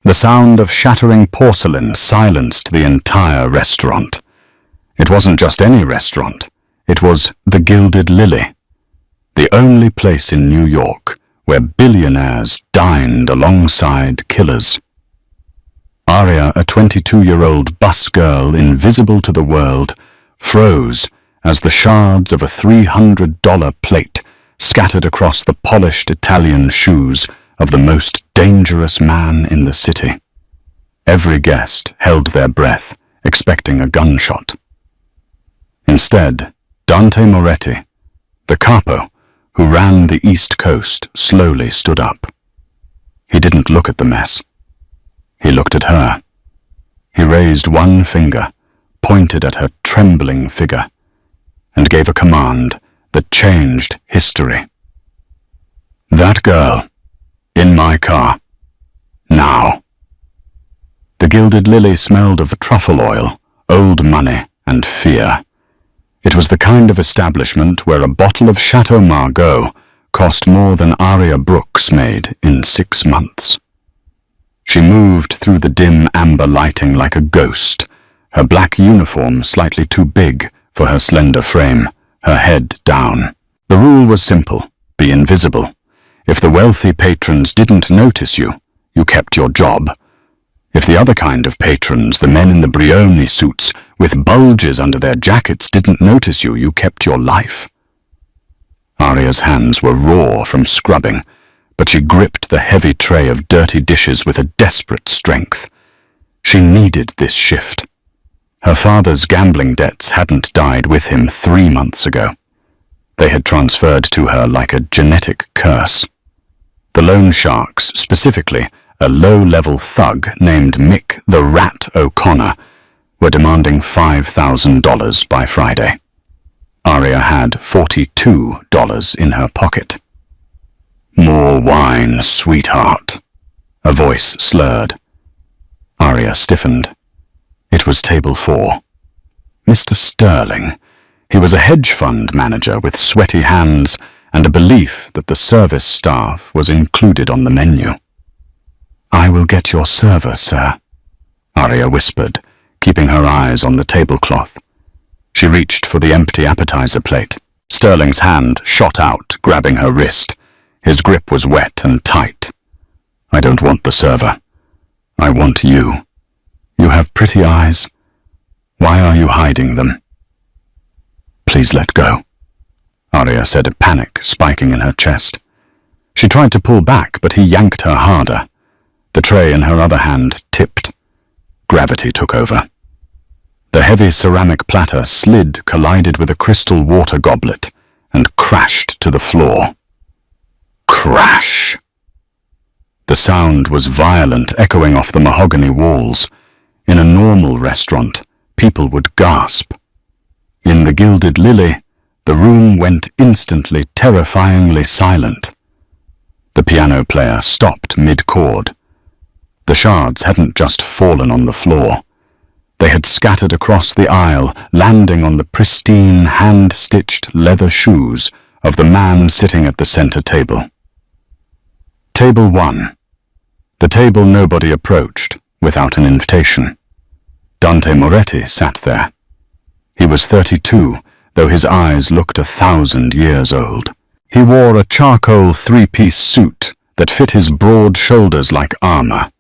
The sound of shattering porcelain silenced the entire restaurant. It wasn't just any restaurant. It was the Gilded Lily, the only place in New York where billionaires dined alongside killers. Aria, a 22-year-old bus girl invisible to the world, froze as the shards of a $300 plate scattered across the polished Italian shoes of the most dangerous man in the city. Every guest held their breath, expecting a gunshot. Instead, Dante Moretti, the capo who ran the East Coast, slowly stood up. He didn't look at the mess. He looked at her. He raised one finger, pointed at her trembling figure, and gave a command that changed history. "That girl, in my car, now." The Gilded Lily smelled of truffle oil, old money, and fear. It was the kind of establishment where a bottle of Chateau Margaux cost more than Aria Brooks made in 6 months. She moved through the dim amber lighting like a ghost, her black uniform slightly too big for her slender frame, her head down. The rule was simple: be invisible. If the wealthy patrons didn't notice you, you kept your job. If the other kind of patrons, the men in the Brioni suits with bulges under their jackets, didn't notice you, you kept your life. Aria's hands were raw from scrubbing, but she gripped the heavy tray of dirty dishes with a desperate strength. She needed this shift. Her father's gambling debts hadn't died with him 3 months ago. They had transferred to her like a genetic curse. The loan sharks, specifically a low-level thug named Mick the Rat O'Connor, were demanding $5,000 by Friday. Aria had $42 in her pocket. "More wine, sweetheart," a voice slurred. Aria stiffened. It was table 4. Mr. Sterling. He was a hedge fund manager with sweaty hands and a belief that the service staff was included on the menu. "I will get your server, sir," Aria whispered, keeping her eyes on the tablecloth. She reached for the empty appetizer plate. Sterling's hand shot out, grabbing her wrist. His grip was wet and tight. "I don't want the server. I want you. You have pretty eyes. Why are you hiding them?" "Please let go," Aria said, a panic spiking in her chest. She tried to pull back, but he yanked her harder. The tray in her other hand tipped. Gravity took over. The heavy ceramic platter slid, collided with a crystal water goblet, and crashed to the floor. Crash! The sound was violent, echoing off the mahogany walls. In a normal restaurant, people would gasp. In the Gilded Lily, the room went instantly, terrifyingly silent. The piano player stopped mid-chord. The shards hadn't just fallen on the floor. They had scattered across the aisle, landing on the pristine, hand-stitched leather shoes of the man sitting at the center table. Table 1. The table nobody approached, without an invitation. Dante Moretti sat there. He was 32, though his eyes looked 1,000 years old. He wore a charcoal 3-piece suit that fit his broad shoulders like armor.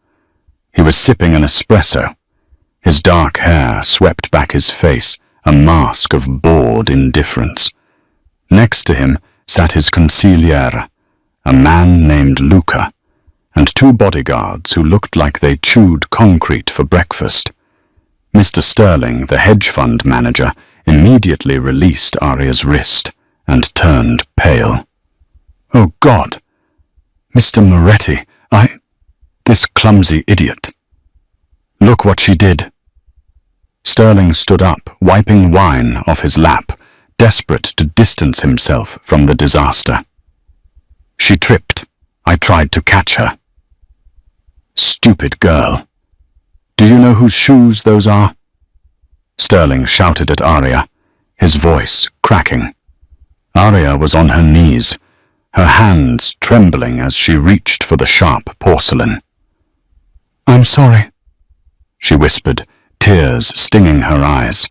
He was sipping an espresso. His dark hair swept back his face, a mask of bored indifference. Next to him sat his consigliere, a man named Luca, and 2 bodyguards who looked like they chewed concrete for breakfast. Mr. Sterling, the hedge fund manager, immediately released Aria's wrist and turned pale. "Oh, God! Mr. Moretti, this clumsy idiot. Look what she did." Sterling stood up, wiping wine off his lap, desperate to distance himself from the disaster. "She tripped. I tried to catch her." "Stupid girl. Do you know whose shoes those are?" Sterling shouted at Aria, his voice cracking. Aria was on her knees, her hands trembling as she reached for the sharp porcelain. I'm sorry, she whispered, tears stinging her eyes.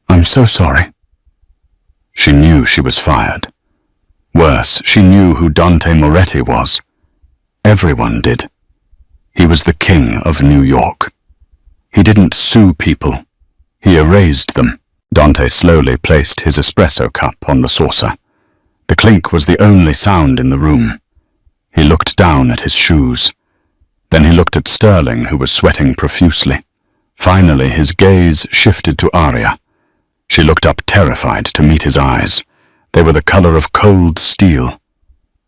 I'm so sorry. She knew she was fired. Worse, she knew who Dante Moretti was. Everyone did. He was the king of New York. He didn't sue people. He erased them. Dante slowly placed his espresso cup on the saucer. The clink was the only sound in the room. He looked down at his shoes. Then he looked at Sterling, who was sweating profusely. Finally, his gaze shifted to Aria. She looked up terrified to meet his eyes. They were the color of cold steel.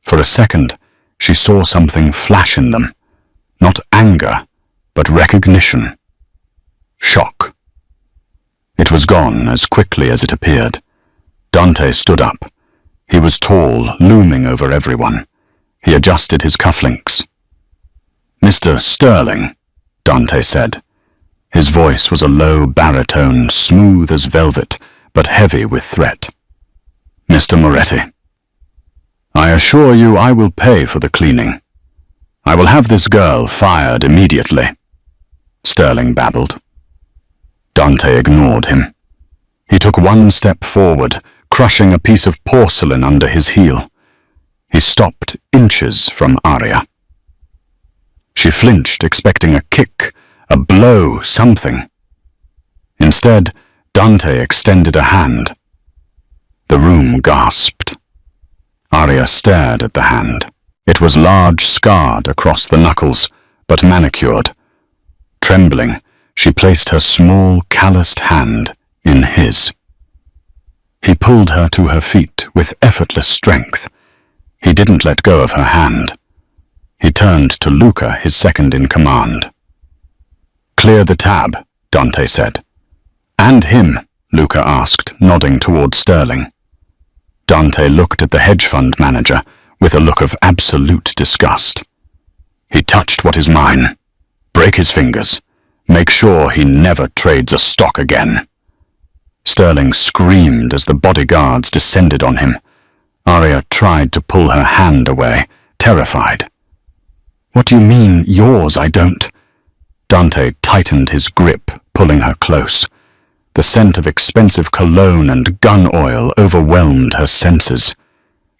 For a second, she saw something flash in them. Not anger, but recognition. Shock. It was gone as quickly as it appeared. Dante stood up. He was tall, looming over everyone. He adjusted his cufflinks. Mr. Sterling, Dante said. His voice was a low baritone, smooth as velvet, but heavy with threat. Mr. Moretti, I assure you I will pay for the cleaning. I will have this girl fired immediately, Sterling babbled. Dante ignored him. He took one step forward, crushing a piece of porcelain under his heel. He stopped inches from Aria. She flinched, expecting a kick, a blow, something. Instead, Dante extended a hand. The room gasped. Aria stared at the hand. It was large, scarred across the knuckles, but manicured. Trembling, she placed her small, calloused hand in his. He pulled her to her feet with effortless strength. He didn't let go of her hand. He turned to Luca, his second-in-command. Clear the tab, Dante said. And him, Luca asked, nodding toward Sterling. Dante looked at the hedge fund manager with a look of absolute disgust. He touched what is mine. Break his fingers. Make sure he never trades a stock again. Sterling screamed as the bodyguards descended on him. Aria tried to pull her hand away, terrified. What do you mean, yours? I don't. Dante tightened his grip, pulling her close. The scent of expensive cologne and gun oil overwhelmed her senses.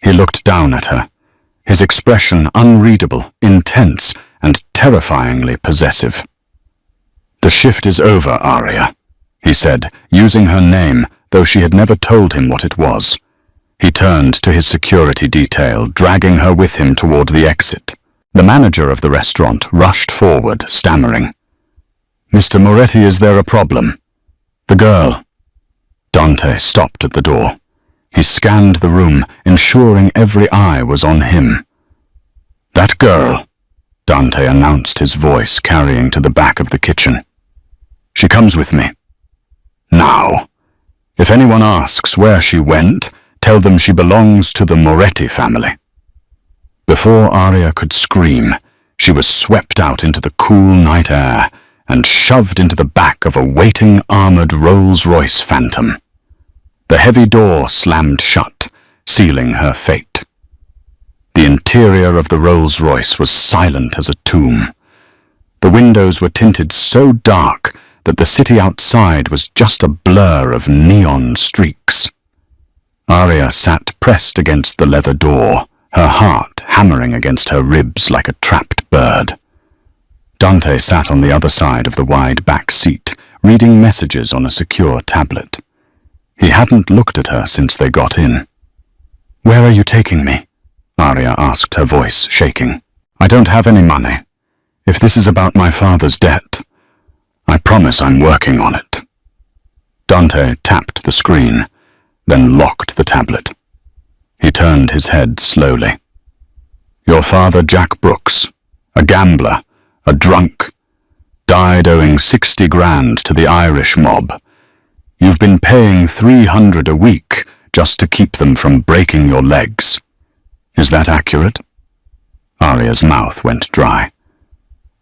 He looked down at her, his expression unreadable, intense, and terrifyingly possessive. The shift is over, Aria, he said, using her name, though she had never told him what it was. He turned to his security detail, dragging her with him toward the exit. The manager of the restaurant rushed forward, stammering. Mr. Moretti, is there a problem? The girl. Dante stopped at the door. He scanned the room, ensuring every eye was on him. That girl, Dante announced, his voice carrying to the back of the kitchen. She comes with me. Now. If anyone asks where she went, tell them she belongs to the Moretti family. Before Aria could scream, she was swept out into the cool night air and shoved into the back of a waiting armored Rolls-Royce Phantom. The heavy door slammed shut, sealing her fate. The interior of the Rolls-Royce was silent as a tomb. The windows were tinted so dark that the city outside was just a blur of neon streaks. Aria sat pressed against the leather door, her heart hammering against her ribs like a trapped bird. Dante sat on the other side of the wide back seat, reading messages on a secure tablet. He hadn't looked at her since they got in. Where are you taking me? Aria asked, her voice shaking. I don't have any money. If this is about my father's debt, I promise I'm working on it. Dante tapped the screen, then locked the tablet. He turned his head slowly. Your father, Jack Brooks, a gambler, a drunk, died owing 60 grand to the Irish mob. You've been paying 300 a week just to keep them from breaking your legs. Is that accurate? Aria's mouth went dry.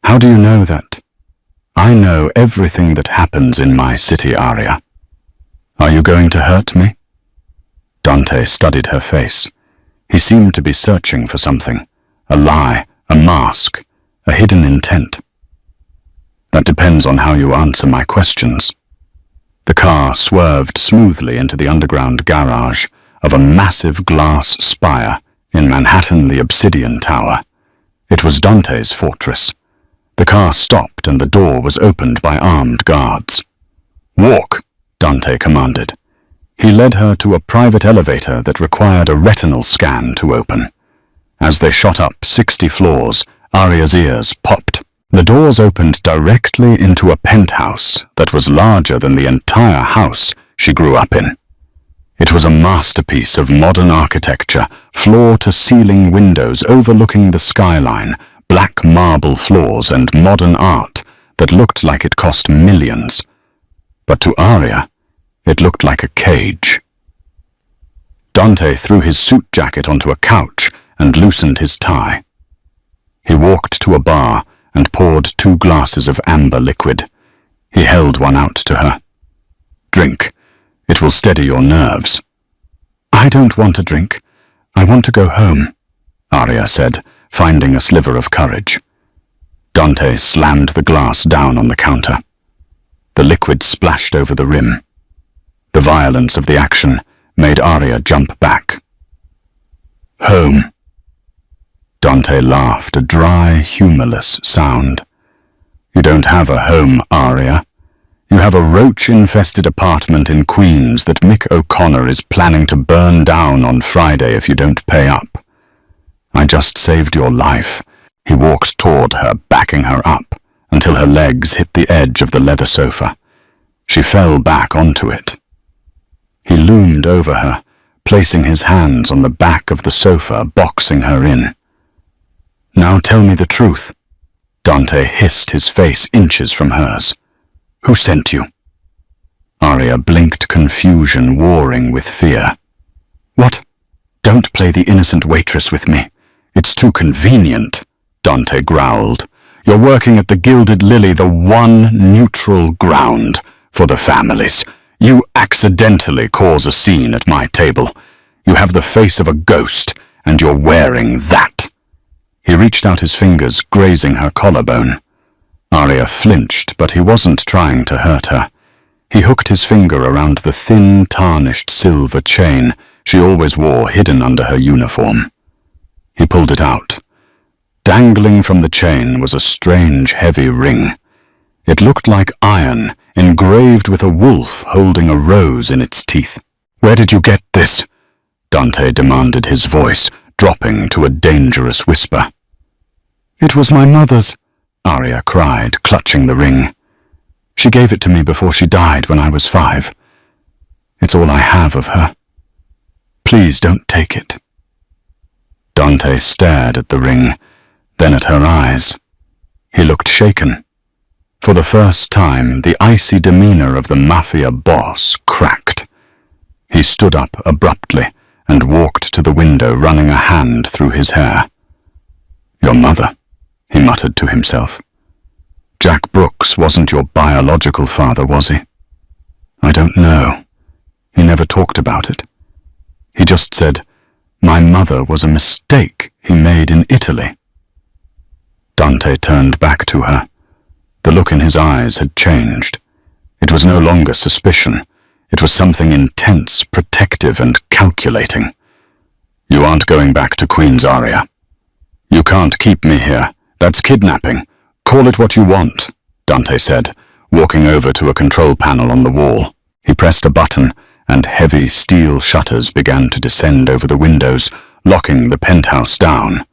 How do you know that? I know everything that happens in my city, Aria. Are you going to hurt me? Dante studied her face. He seemed to be searching for something, a lie, a mask, a hidden intent. That depends on how you answer my questions. The car swerved smoothly into the underground garage of a massive glass spire in Manhattan, the Obsidian Tower. It was Dante's fortress. The car stopped and the door was opened by armed guards. "Walk," Dante commanded. He led her to a private elevator that required a retinal scan to open. As they shot up 60 floors, Aria's ears popped. The doors opened directly into a penthouse that was larger than the entire house she grew up in. It was a masterpiece of modern architecture, floor-to-ceiling windows overlooking the skyline, black marble floors and modern art that looked like it cost millions. But to Aria, it looked like a cage. Dante threw his suit jacket onto a couch and loosened his tie. He walked to a bar and poured 2 glasses of amber liquid. He held one out to her. "Drink. It will steady your nerves." "I don't want a drink. I want to go home," Aria said, finding a sliver of courage. Dante slammed the glass down on the counter. The liquid splashed over the rim. The violence of the action made Aria jump back. "Home." Dante laughed, a dry, humorless sound. "You don't have a home, Aria. You have a roach-infested apartment in Queens that Mick O'Connor is planning to burn down on Friday if you don't pay up. I just saved your life." He walked toward her, backing her up, until her legs hit the edge of the leather sofa. She fell back onto it. He loomed over her, placing his hands on the back of the sofa, boxing her in. "Now tell me the truth." Dante hissed, his face inches from hers. "Who sent you?" Aria blinked, confusion warring with fear. "What? Don't play the innocent waitress with me. It's too convenient," Dante growled. "You're working at the Gilded Lily, the one neutral ground for the families. You accidentally cause a scene at my table. You have the face of a ghost, and you're wearing that." He reached out his fingers, grazing her collarbone. Aria flinched, but he wasn't trying to hurt her. He hooked his finger around the thin, tarnished silver chain she always wore hidden under her uniform. He pulled it out. Dangling from the chain was a strange, heavy ring. It looked like iron, engraved with a wolf holding a rose in its teeth. "Where did you get this?" Dante demanded, his voice dropping to a dangerous whisper. "It was my mother's," Aria cried, clutching the ring. "She gave it to me before she died when I was 5. It's all I have of her. Please don't take it." Dante stared at the ring, then at her eyes. He looked shaken. For the first time, the icy demeanor of the Mafia boss cracked. He stood up abruptly and walked to the window, running a hand through his hair. "Your mother," he muttered to himself. "Jack Brooks wasn't your biological father, was he?" "I don't know. He never talked about it. He just said, 'My mother was a mistake he made in Italy.'" Dante turned back to her. The look in his eyes had changed. It was no longer suspicion. It was something intense, protective, and calculating. "You aren't going back to Queens, Aria. You can't keep me here. That's kidnapping. Call it what you want," Dante said, walking over to a control panel on the wall. He pressed a button, and heavy steel shutters began to descend over the windows, locking the penthouse down.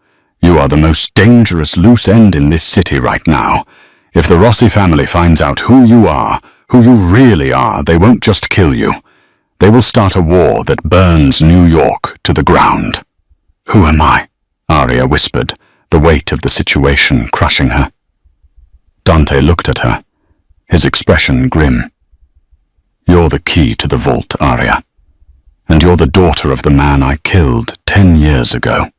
"You are the most dangerous loose end in this city right now. If the Rossi family finds out who you really are, they won't just kill you. They will start a war that burns New York to the ground." "Who am I?" Aria whispered, the weight of the situation crushing her. Dante looked at her, his expression grim. "You're the key to the vault, Aria, and you're the daughter of the man I killed 10 years ago."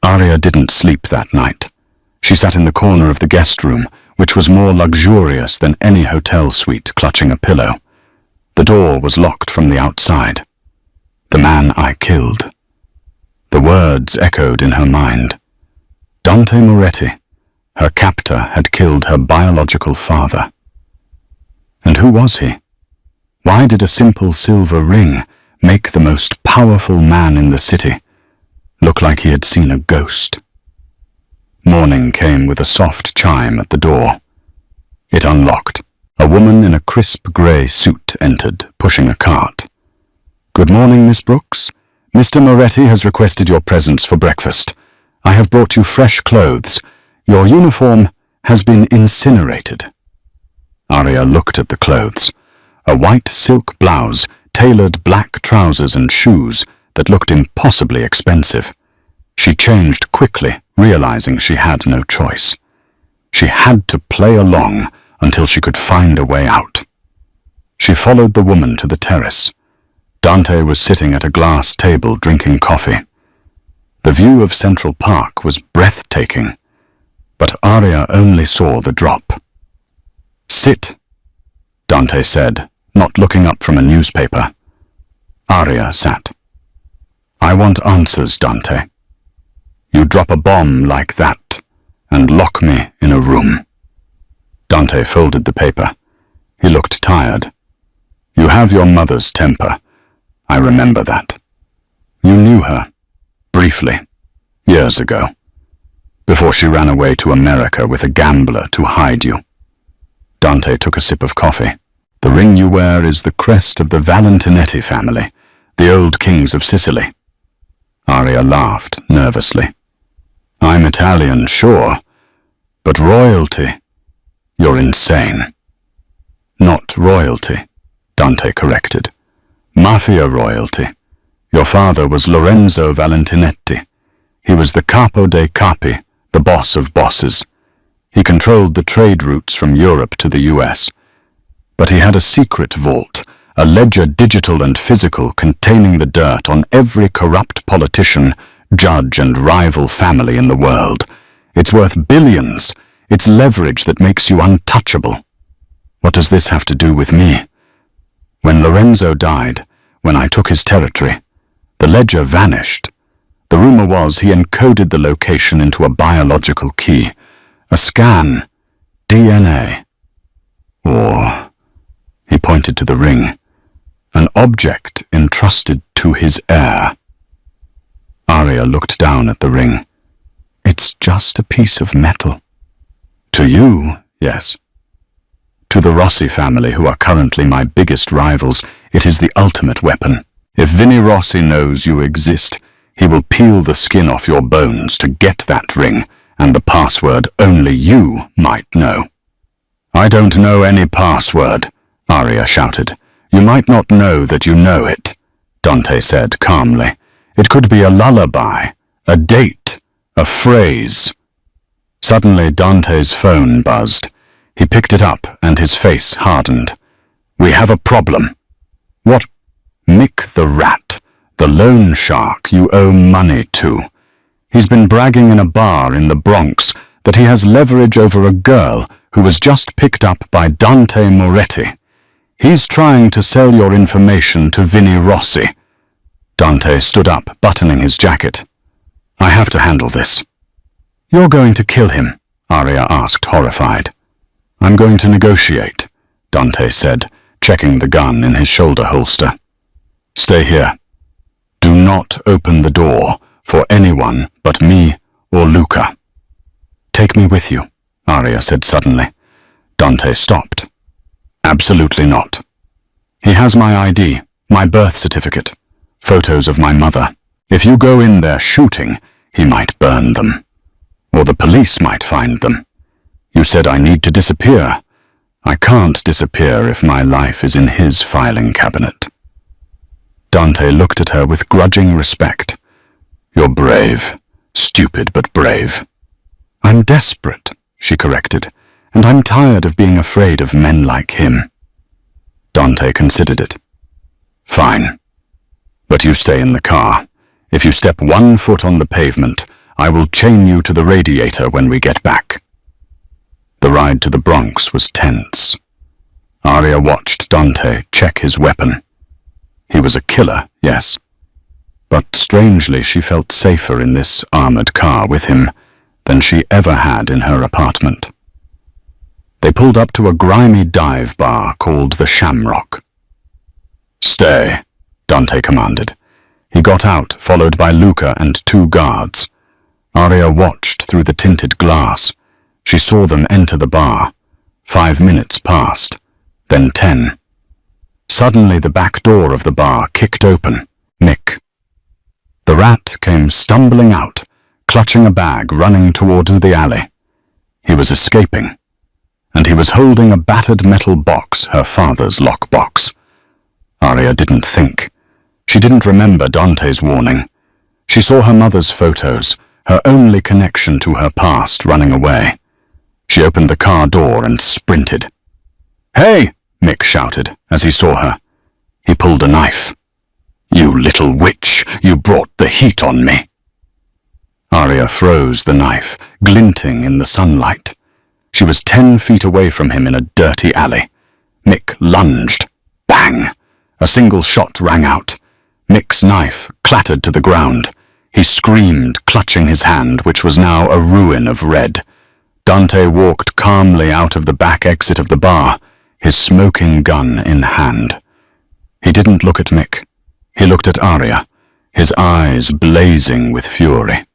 Aria didn't sleep that night. She sat in the corner of the guest room, which was more luxurious than any hotel suite, clutching a pillow. The door was locked from the outside. "The man I killed." The words echoed in her mind. Dante Moretti, Her captor had killed her biological father. And who was he? Why did a simple silver ring make the most powerful man in the city look like he had seen a ghost? Morning came with a soft chime at the door. It unlocked. A woman in a crisp grey suit entered, pushing a cart. "Good morning, Miss Brooks. Mr. Moretti has requested your presence for breakfast. I have brought you fresh clothes. Your uniform has been incinerated." Arya looked at the clothes. A white silk blouse, tailored black trousers and shoes that looked impossibly expensive. She changed quickly, realizing she had no choice. She had to play along until she could find a way out. She followed the woman to the terrace. Dante was sitting at a glass table drinking coffee. The view of Central Park was breathtaking, but Arya only saw the drop. "Sit," Dante said, not looking up from a newspaper. Arya sat. "I want answers, Dante. You drop a bomb like that and lock me in a room." Dante folded the paper. He looked tired. "You have your mother's temper. I remember that. You knew her, briefly, years ago, before she ran away to America with a gambler to hide you." Dante took a sip of coffee. "The ring you wear is the crest of the Valentinetti family, the old kings of Sicily." Arya laughed nervously. "I'm Italian, sure, but royalty? You're insane." "Not royalty," Dante corrected. "Mafia royalty. Your father was Lorenzo Valentinetti. He was the capo dei capi, the boss of bosses. He controlled the trade routes from Europe to the US. But he had a secret vault, a ledger digital and physical containing the dirt on every corrupt politician, judge and rival family in the world. It's worth billions. It's leverage that makes you untouchable. What does this have to do with me? When Lorenzo died, when I took his territory, the ledger vanished. The rumor was he encoded the location into a biological key, a scan, DNA. Or, he pointed to the ring, an object entrusted to his heir." Arya looked down at the ring. "It's just a piece of metal." "To you, yes. To the Rossi family, who are currently my biggest rivals, it is the ultimate weapon. If Vinnie Rossi knows you exist, he will peel the skin off your bones to get that ring and the password only you might know." "I don't know any password," Arya shouted. "You might not know that you know it," Dante said calmly. "It could be a lullaby, a date, a phrase." Suddenly Dante's phone buzzed. He picked it up and his face hardened. "We have a problem." "What?" "Mick the Rat, the loan shark you owe money to. He's been bragging in a bar in the Bronx that he has leverage over a girl who was just picked up by Dante Moretti. He's trying to sell your information to Vinnie Rossi." Dante stood up, buttoning his jacket. "I have to handle this." "You're going to kill him?" Arya asked, horrified. "I'm going to negotiate," Dante said, checking the gun in his shoulder holster. "Stay here. Do not open the door for anyone but me or Luca." "Take me with you," Arya said suddenly. Dante stopped. "Absolutely not. He has my ID, my birth certificate, photos of my mother. If you go in there shooting, he might burn them. Or the police might find them. You said I need to disappear. I can't disappear if my life is in his filing cabinet." Dante looked at her with grudging respect. "You're brave. Stupid but brave." "I'm desperate," she corrected, "and I'm tired of being afraid of men like him." Dante considered it. "Fine. But you stay in the car. If you step 1 foot on the pavement, I will chain you to the radiator when we get back." The ride to the Bronx was tense. Arya watched Dante check his weapon. He was a killer, yes. But strangely she felt safer in this armored car with him than she ever had in her apartment. They pulled up to a grimy dive bar called the Shamrock. "Stay," Dante commanded. He got out, followed by Luca and 2 guards. Aria watched through the tinted glass. She saw them enter the bar. 5 minutes passed, then 10. Suddenly the back door of the bar kicked open. Mick. The rat came stumbling out, clutching a bag, running towards the alley. He was escaping, and he was holding a battered metal box, her father's lockbox. Aria didn't think. She didn't remember Dante's warning. She saw her mother's photos, her only connection to her past, running away. She opened the car door and sprinted. "Hey!" Mick shouted as he saw her. He pulled a knife. "You little witch, you brought the heat on me." Aria froze the knife, glinting in the sunlight. She was 10 feet away from him in a dirty alley. Mick lunged. Bang! A single shot rang out. Mick's knife clattered to the ground. He screamed, clutching his hand, which was now a ruin of red. Dante walked calmly out of the back exit of the bar, his smoking gun in hand. He didn't look at Mick. He looked at Aria, his eyes blazing with fury.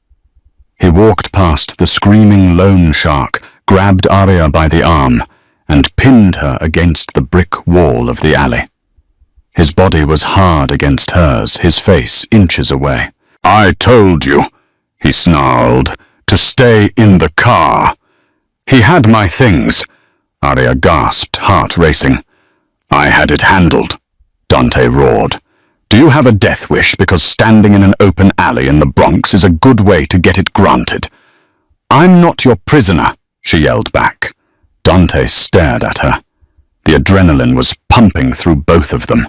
He walked past the screaming loan shark, grabbed Aria by the arm, and pinned her against the brick wall of the alley. His body was hard against hers, his face inches away. "I told you," he snarled, "to stay in the car." "He had my things," Aria gasped, heart racing. "I had it handled," Dante roared. "Do you have a death wish because standing in an open alley in the Bronx is a good way to get it granted?" "I'm not your prisoner," she yelled back. Dante stared at her. The adrenaline was pumping through both of them.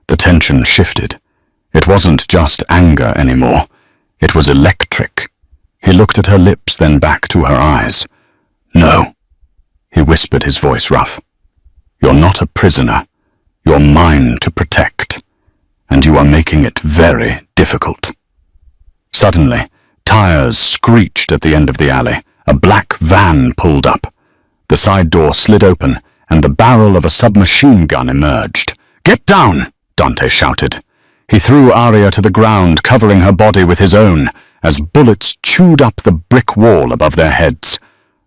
The tension shifted. It wasn't just anger anymore. It was electric. He looked at her lips, then back to her eyes. "No," he whispered, his voice rough. "You're not a prisoner. You're mine to protect. And you are making it very difficult." Suddenly, tires screeched at the end of the alley. A black van pulled up. The side door slid open, and the barrel of a submachine gun emerged. "Get down!" Dante shouted. He threw Aria to the ground, covering her body with his own, as bullets chewed up the brick wall above their heads.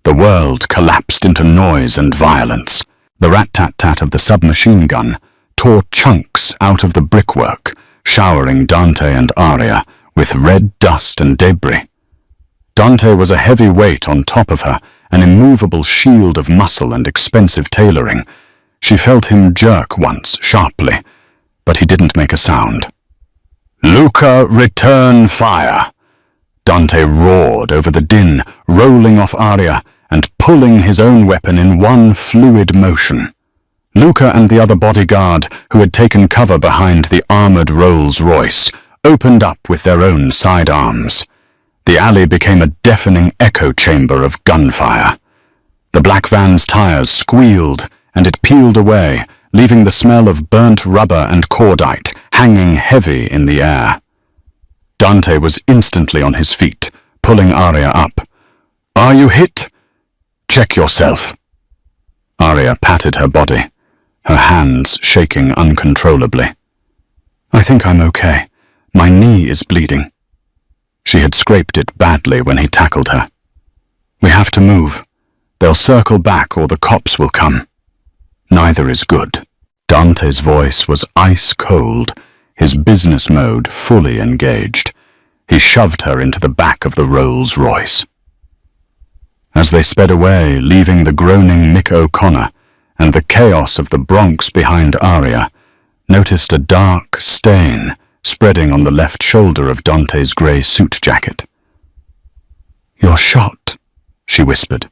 The world collapsed into noise and violence. The rat-tat-tat of the submachine gun tore chunks out of the brickwork, showering Dante and Aria with red dust and debris. Dante was a heavy weight on top of her, an immovable shield of muscle and expensive tailoring. She felt him jerk once, sharply, but he didn't make a sound. "Luca, return fire!" Dante roared over the din, rolling off Aria and pulling his own weapon in one fluid motion. Luca and the other bodyguard, who had taken cover behind the armored Rolls-Royce, opened up with their own sidearms. The alley became a deafening echo chamber of gunfire. The black van's tires squealed, and it peeled away, leaving the smell of burnt rubber and cordite hanging heavy in the air. Dante was instantly on his feet, pulling Aria up. "Are you hit? Check yourself." Aria patted her body, her hands shaking uncontrollably. "I think I'm okay. My knee is bleeding." She had scraped it badly when he tackled her. "We have to move. They'll circle back or the cops will come." "Neither is good." Dante's voice was ice cold, his business mode fully engaged. He shoved her into the back of the Rolls-Royce. As they sped away, leaving the groaning Mick O'Connor and the chaos of the Bronx behind Aria, noticed a dark stain spreading on the left shoulder of Dante's grey suit jacket. "You're shot," she whispered.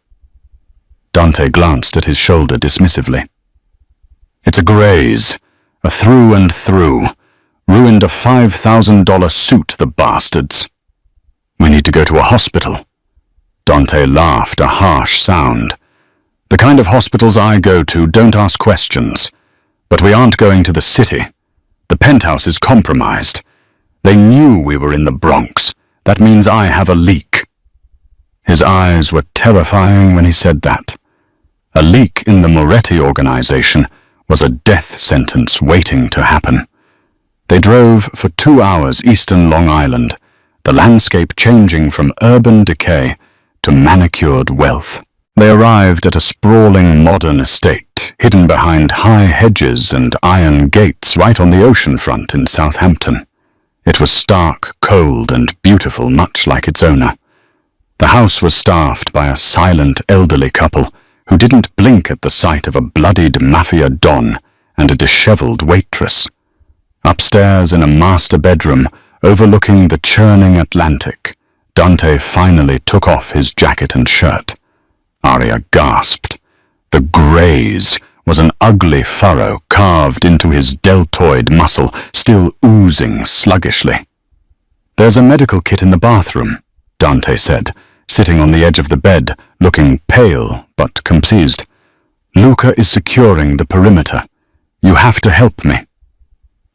Dante glanced at his shoulder dismissively. "It's a graze, a through and through. Ruined a $5,000 suit, the bastards. We need to go to a hospital." Dante laughed, a harsh sound. "The kind of hospitals I go to don't ask questions. But we aren't going to the city. The penthouse is compromised. They knew we were in the Bronx. That means I have a leak." His eyes were terrifying when he said that. A leak in the Moretti organization was a death sentence waiting to happen. They drove for 2 hours eastern Long Island, the landscape changing from urban decay to manicured wealth. They arrived at a sprawling modern estate, hidden behind high hedges and iron gates right on the ocean front in Southampton. It was stark, cold, and beautiful, much like its owner. The house was staffed by a silent elderly couple who didn't blink at the sight of a bloodied Mafia don and a disheveled waitress. Upstairs in a master bedroom overlooking the churning Atlantic, Dante finally took off his jacket and shirt. Aria gasped. The graze was an ugly furrow carved into his deltoid muscle, still oozing sluggishly. "There's a medical kit in the bathroom," Dante said, sitting on the edge of the bed, looking pale but composed. "Luca is securing the perimeter. You have to help me."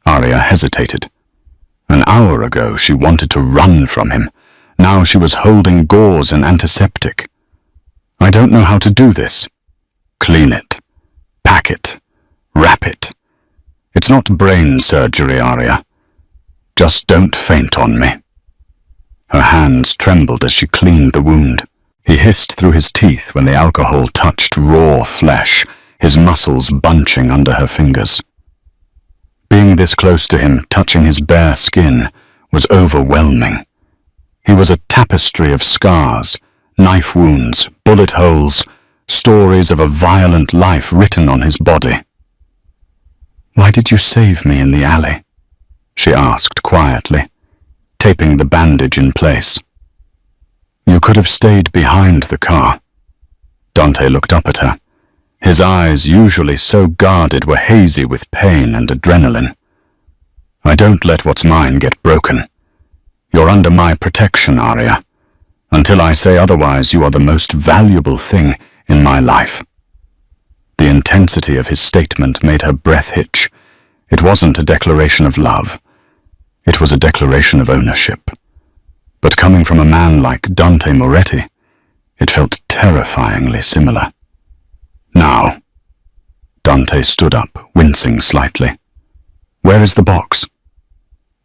Aria hesitated. An hour ago she wanted to run from him. Now she was holding gauze and antiseptic. "I don't know how to do this." "Clean it. Pack it. Wrap it. It's not brain surgery, Aria. Just don't faint on me." Her hands trembled as she cleaned the wound. He hissed through his teeth when the alcohol touched raw flesh, his muscles bunching under her fingers. Being this close to him, touching his bare skin, was overwhelming. He was a tapestry of scars, knife wounds, bullet holes, stories of a violent life written on his body. "Why did you save me in the alley?" she asked quietly, taping the bandage in place. "You could have stayed behind the car." Dante looked up at her. His eyes, usually so guarded, were hazy with pain and adrenaline. "I don't let what's mine get broken. You're under my protection, Aria. Until I say otherwise, you are the most valuable thing in my life." The intensity of his statement made her breath hitch. It wasn't a declaration of love. It was a declaration of ownership. But coming from a man like Dante Moretti, it felt terrifyingly similar. "Now." Dante stood up, wincing slightly. "Where is the box?"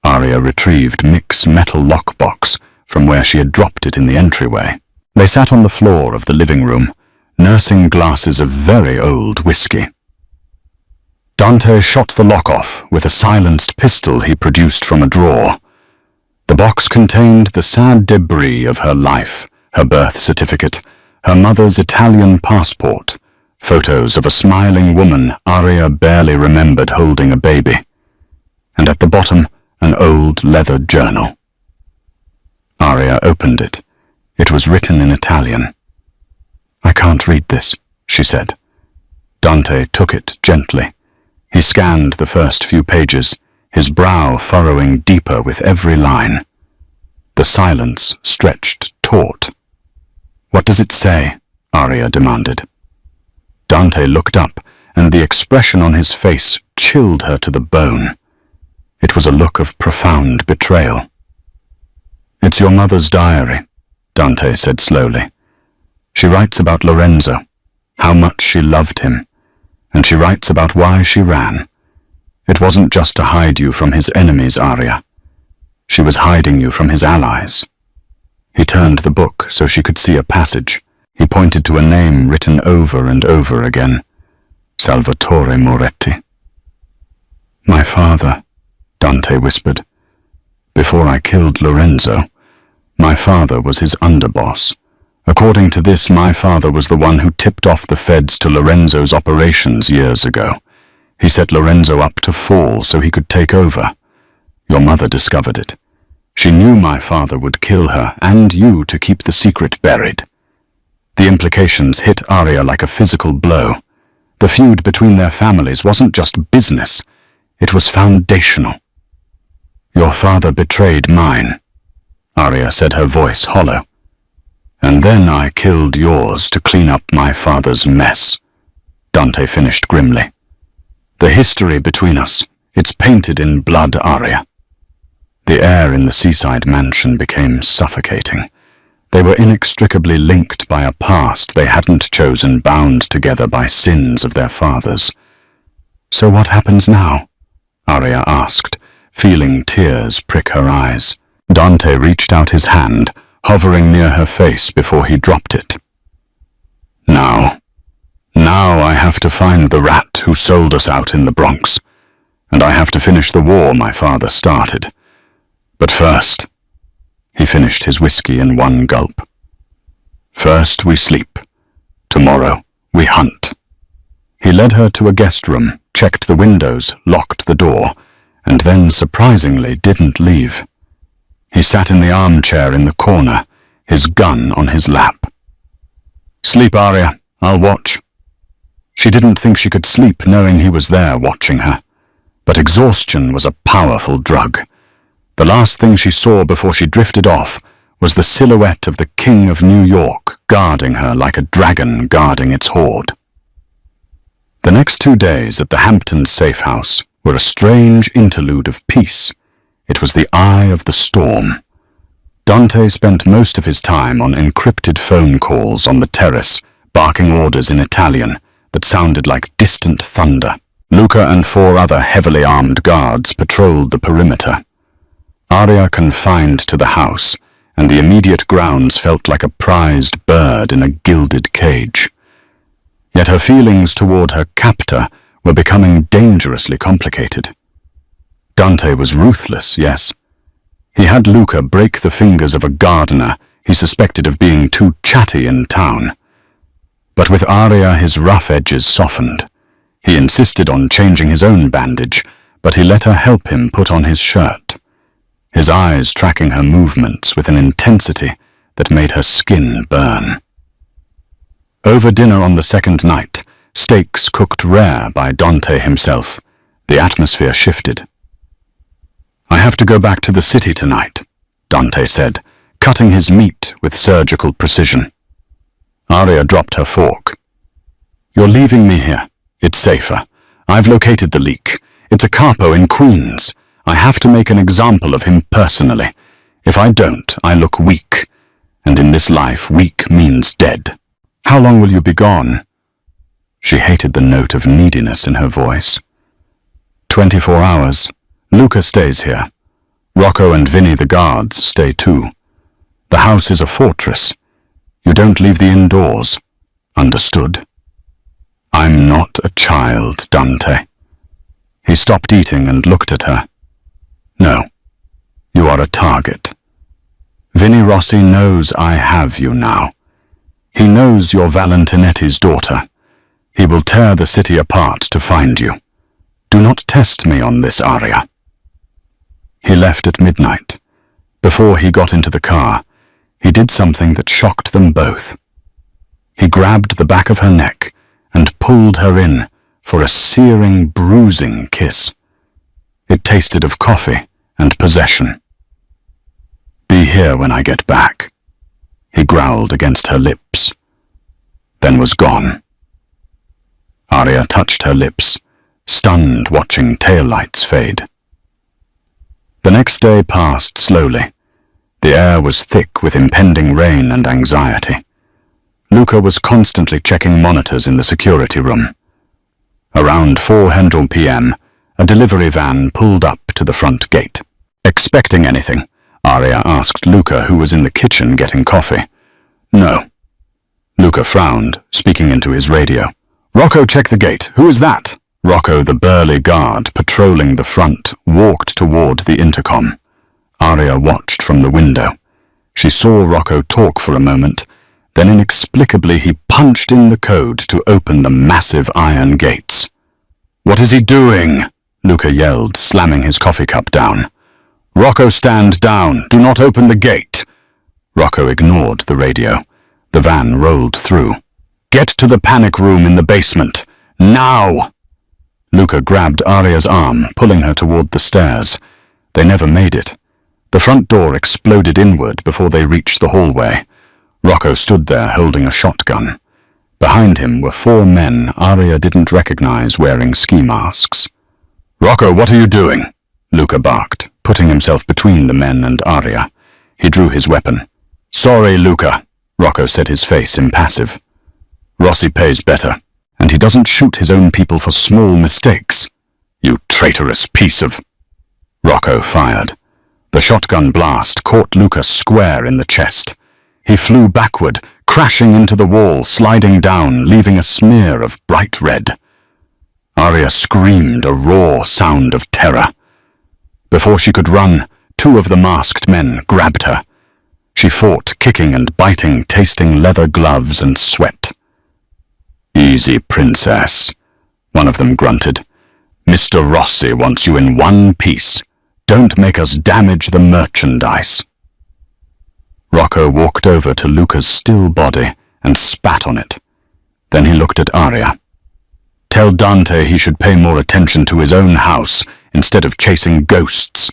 Aria retrieved Mick's metal lockbox from where she had dropped it in the entryway. They sat on the floor of the living room, nursing glasses of very old whiskey. Dante shot the lock off with a silenced pistol he produced from a drawer. The box contained the sad debris of her life, her birth certificate, her mother's Italian passport, photos of a smiling woman Aria barely remembered holding a baby, and at the bottom, an old leather journal. Aria opened it. It was written in Italian. "I can't read this," she said. Dante took it gently. He scanned the first few pages, his brow furrowing deeper with every line. The silence stretched taut. "What does it say?" Aria demanded. Dante looked up, and the expression on his face chilled her to the bone. It was a look of profound betrayal. "It's your mother's diary," Dante said slowly. "She writes about Lorenzo, how much she loved him, and she writes about why she ran. It wasn't just to hide you from his enemies, Aria. She was hiding you from his allies." He turned the book so she could see a passage. He pointed to a name written over and over again. Salvatore Moretti. "My father," Dante whispered. "Before I killed Lorenzo, my father was his underboss. According to this, my father was the one who tipped off the feds to Lorenzo's operations years ago. He set Lorenzo up to fall so he could take over. Your mother discovered it. She knew my father would kill her and you to keep the secret buried." The implications hit Aria like a physical blow. The feud between their families wasn't just business, it was foundational. "Your father betrayed mine," Aria said, her voice hollow. "And then I killed yours to clean up my father's mess," Dante finished grimly. "The history between us, it's painted in blood, Aria." The air in the seaside mansion became suffocating. They were inextricably linked by a past they hadn't chosen, bound together by sins of their fathers. "So what happens now?" Arya asked, feeling tears prick her eyes. Dante reached out his hand, hovering near her face before he dropped it. Now I have to find the rat who sold us out in the Bronx, and I have to finish the war my father started. But first," he finished his whiskey in one gulp. "First we sleep. Tomorrow we hunt." He led her to a guest room, checked the windows, locked the door, and then surprisingly didn't leave. He sat in the armchair in the corner, his gun on his lap. "Sleep, Arya. I'll watch." She didn't think she could sleep knowing he was there watching her. But exhaustion was a powerful drug. The last thing she saw before she drifted off was the silhouette of the King of New York guarding her like a dragon guarding its hoard. The next 2 days at the Hamptons safe house were a strange interlude of peace. It was the eye of the storm. Dante spent most of his time on encrypted phone calls on the terrace, barking orders in Italian that sounded like distant thunder. Luca and 4 other heavily armed guards patrolled the perimeter. Arya confined to the house, and the immediate grounds felt like a prized bird in a gilded cage. Yet her feelings toward her captor were becoming dangerously complicated. Dante was ruthless, yes. He had Luca break the fingers of a gardener he suspected of being too chatty in town. But with Arya his rough edges softened. He insisted on changing his own bandage, but he let her help him put on his shirt, his eyes tracking her movements with an intensity that made her skin burn. Over dinner on the second night, steaks cooked rare by Dante himself, the atmosphere shifted. "I have to go back to the city tonight," Dante said, cutting his meat with surgical precision. Arya dropped her fork. "You're leaving me here. It's safer. I've located the leak. It's a capo in Queens. I have to make an example of him personally. If I don't, I look weak. And in this life, weak means dead. How long will you be gone?" She hated the note of neediness in her voice. 24 hours. Luca stays here. Rocco and Vinny the guards stay too. The house is a fortress. You don't leave the indoors. Understood? "I'm not a child, Dante." He stopped eating and looked at her. "No, you are a target. Vinny Rossi knows I have you now. He knows you're Valentinetti's daughter. He will tear the city apart to find you. Do not test me on this, Arya." He left at midnight. Before he got into the car, he did something that shocked them both. He grabbed the back of her neck and pulled her in for a searing, bruising kiss. It tasted of coffee and possession. "Be here when I get back," he growled against her lips, then was gone. Arya touched her lips, stunned watching taillights fade. The next day passed slowly. The air was thick with impending rain and anxiety. Luca was constantly checking monitors in the security room. Around 4:00 p.m., a delivery van pulled up to the front gate. "Expecting anything?" Arya asked Luca, who was in the kitchen getting coffee. "No." Luca frowned, speaking into his radio. "Rocco, check the gate. Who is that?" Rocco, the burly guard patrolling the front, walked toward the intercom. Arya watched from the window. She saw Rocco talk for a moment, then inexplicably he punched in the code to open the massive iron gates. "What is he doing?" Luca yelled, slamming his coffee cup down. "Rocco, stand down. Do not open the gate." Rocco ignored the radio. The van rolled through. "Get to the panic room in the basement. Now!" Luca grabbed Arya's arm, pulling her toward the stairs. They never made it. The front door exploded inward before they reached the hallway. Rocco stood there holding a shotgun. Behind him were 4 men Arya didn't recognize wearing ski masks. "Rocco, what are you doing?" Luca barked, putting himself between the men and Arya. He drew his weapon. Sorry, Luca, Rocco said, his face impassive. Rossi pays better, and he doesn't shoot his own people for small mistakes. You traitorous piece of... Rocco fired. The shotgun blast caught Luca square in the chest. He flew backward, crashing into the wall, sliding down, leaving a smear of bright red. Aria screamed a raw sound of terror. Before she could run, two of the masked men grabbed her. She fought, kicking and biting, tasting leather gloves and sweat. Easy, princess, one of them grunted. Mr. Rossi wants you in one piece. Don't make us damage the merchandise. Rocco walked over to Luca's still body and spat on it. Then he looked at Aria. Tell Dante he should pay more attention to his own house instead of chasing ghosts.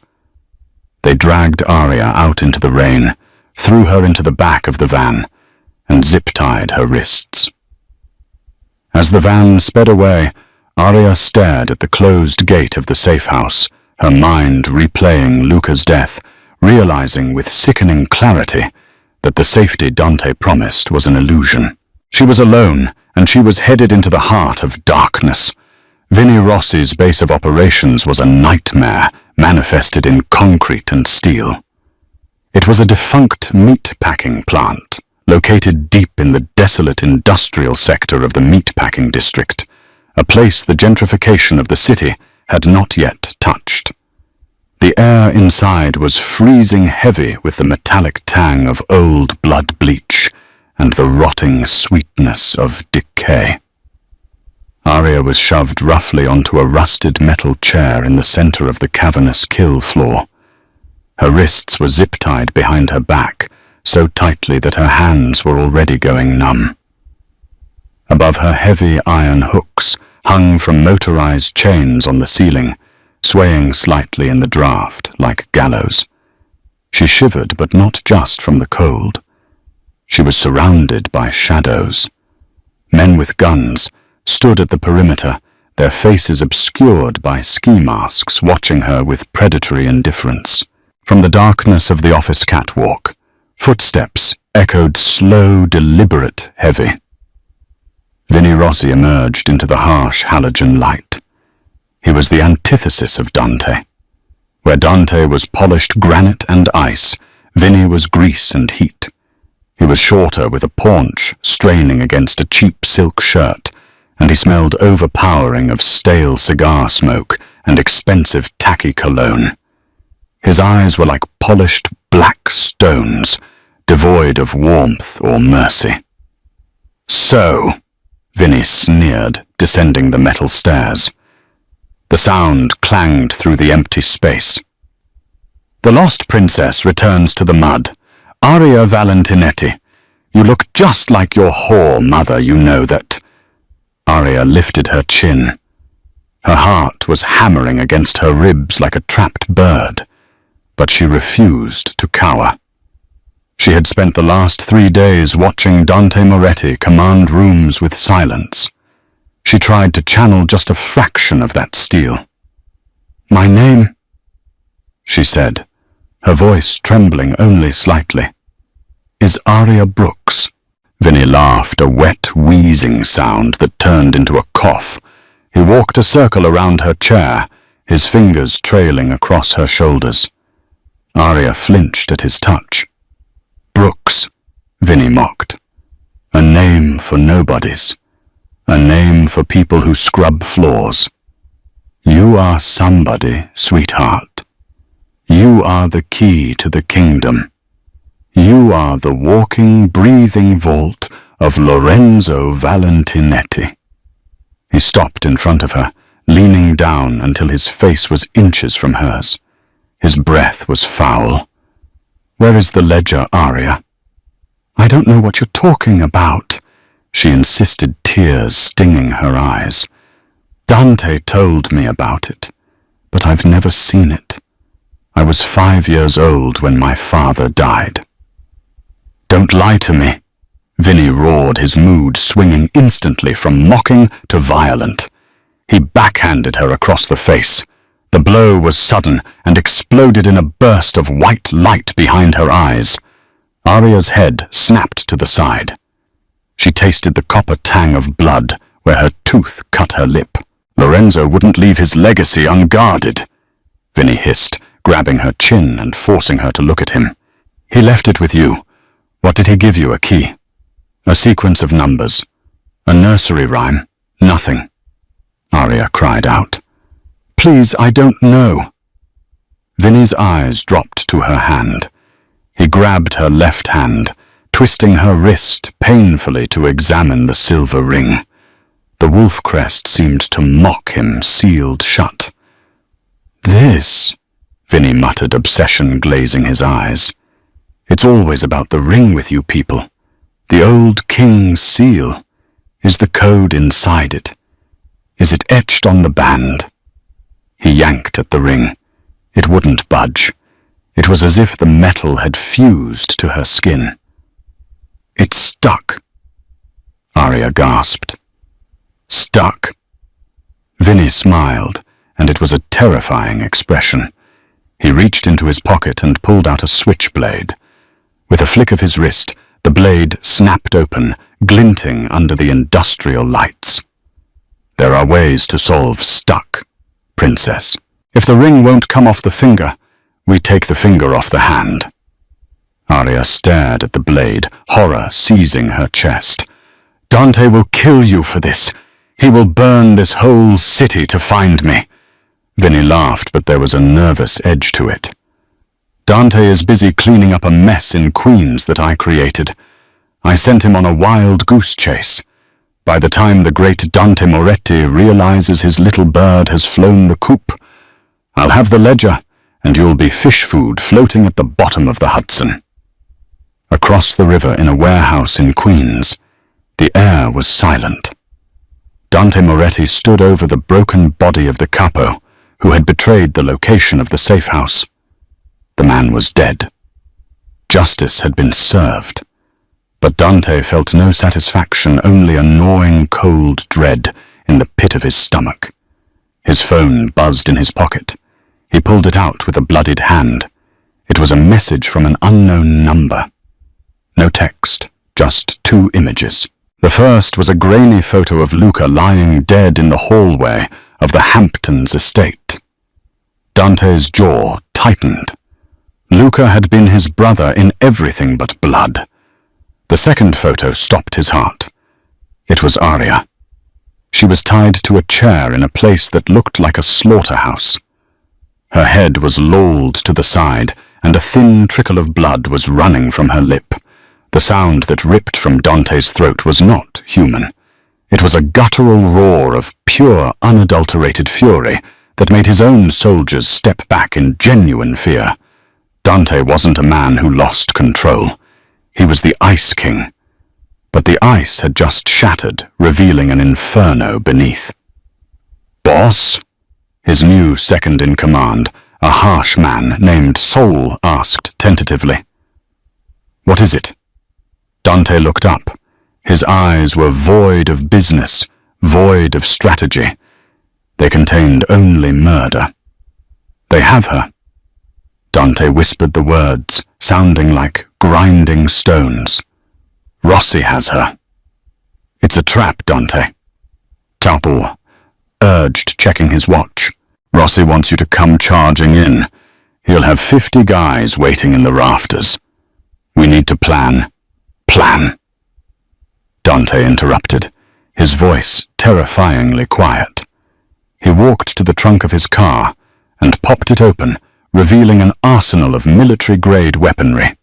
They dragged Aria out into the rain, threw her into the back of the van, and zip-tied her wrists. As the van sped away, Aria stared at the closed gate of the safe house, her mind replaying Luca's death, realizing with sickening clarity that the safety Dante promised was an illusion. She was alone, and she was headed into the heart of darkness. Vinnie Rossi's base of operations was a nightmare manifested in concrete and steel. It was a defunct meat-packing plant, located deep in the desolate industrial sector of the meat-packing district, a place the gentrification of the city had not yet touched. The air inside was freezing heavy with the metallic tang of old blood bleach and the rotting sweetness of decay. Aria was shoved roughly onto a rusted metal chair in the center of the cavernous kill floor. Her wrists were zip-tied behind her back, so tightly that her hands were already going numb. Above her, heavy iron hooks hung from motorized chains on the ceiling, swaying slightly in the draft like gallows. She shivered, but not just from the cold. She was surrounded by shadows. Men with guns stood at the perimeter, their faces obscured by ski masks, watching her with predatory indifference. From the darkness of the office catwalk, footsteps echoed slow, deliberate, heavy. Vinnie Rossi emerged into the harsh halogen light. He was the antithesis of Dante. Where Dante was polished granite and ice, Vinnie was grease and heat. He was shorter, with a paunch straining against a cheap silk shirt, and he smelled overpowering of stale cigar smoke and expensive tacky cologne. His eyes were like polished black stones, devoid of warmth or mercy. So, Vinnie sneered, descending the metal stairs. The sound clanged through the empty space. The lost princess returns to the mud. Aria Valentinetti. You look just like your whore mother, you know that. Aria lifted her chin. Her heart was hammering against her ribs like a trapped bird, but she refused to cower. She had spent the last 3 days watching Dante Moretti command rooms with silence. She tried to channel just a fraction of that steel. My name, she said, her voice trembling only slightly, is Aria Brooks. Vinnie laughed, a wet, wheezing sound that turned into a cough. He walked a circle around her chair, his fingers trailing across her shoulders. Aria flinched at his touch. Brooks, Vinnie mocked. A name for nobodies. A name for people who scrub floors. You are somebody, sweetheart. You are the key to the kingdom. You are the walking, breathing vault of Lorenzo Valentinetti. He stopped in front of her, leaning down until his face was inches from hers. His breath was foul. Where is the ledger, Aria? I don't know what you're talking about, she insisted, tears stinging her eyes. Dante told me about it, but I've never seen it. I was 5 years old when my father died. Don't lie to me, Vinnie roared, his mood swinging instantly from mocking to violent. He backhanded her across the face. The blow was sudden and exploded in a burst of white light behind her eyes. Aria's head snapped to the side. She tasted the copper tang of blood where her tooth cut her lip. Lorenzo wouldn't leave his legacy unguarded, Vinny hissed, grabbing her chin and forcing her to look at him. He left it with you. What did he give you, a key? A sequence of numbers. A nursery rhyme. Nothing. Aria cried out. Please, I don't know. Vinny's eyes dropped to her hand. He grabbed her left hand, twisting her wrist painfully to examine the silver ring. The wolf crest seemed to mock him, sealed shut. This, Vinny muttered, obsession glazing his eyes. It's always about the ring with you people. The old king's seal. Is the code inside it? Is it etched on the band? He yanked at the ring. It wouldn't budge. It was as if the metal had fused to her skin. It's stuck. Aria gasped. Stuck. Vinny smiled, and it was a terrifying expression. He reached into his pocket and pulled out a switchblade. With a flick of his wrist, the blade snapped open, glinting under the industrial lights. There are ways to solve stuck, Princess. If the ring won't come off the finger, we take the finger off the hand. Aria stared at the blade, horror seizing her chest. Dante will kill you for this. He will burn this whole city to find me. Vinny laughed, but there was a nervous edge to it. Dante is busy cleaning up a mess in Queens that I created. I sent him on a wild goose chase. By the time the great Dante Moretti realizes his little bird has flown the coop, I'll have the ledger, and you'll be fish food floating at the bottom of the Hudson. Across the river in a warehouse in Queens, the air was silent. Dante Moretti stood over the broken body of the capo, who had betrayed the location of the safe house. The man was dead. Justice had been served. But Dante felt no satisfaction, only a gnawing cold dread in the pit of his stomach. His phone buzzed in his pocket. He pulled it out with a bloodied hand. It was a message from an unknown number. No text, just 2 images. The first was a grainy photo of Luca lying dead in the hallway of the Hamptons estate. Dante's jaw tightened. Luca had been his brother in everything but blood. The second photo stopped his heart. It was Aria. She was tied to a chair in a place that looked like a slaughterhouse. Her head was lolled to the side, and a thin trickle of blood was running from her lip. The sound that ripped from Dante's throat was not human. It was a guttural roar of pure, unadulterated fury that made his own soldiers step back in genuine fear. Dante wasn't a man who lost control. He was the Ice King. But the ice had just shattered, revealing an inferno beneath. Boss? His new second-in-command, a harsh man named Sol, asked tentatively. What is it? Dante looked up. His eyes were void of business, void of strategy. They contained only murder. They have her. Dante whispered the words, sounding like grinding stones. Rossi has her. It's a trap, Dante. Taupo urged, checking his watch. Rossi wants you to come charging in. He'll have 50 guys waiting in the rafters. We need to plan. Plan. Dante interrupted, his voice terrifyingly quiet. He walked to the trunk of his car and popped it open, revealing an arsenal of military-grade weaponry.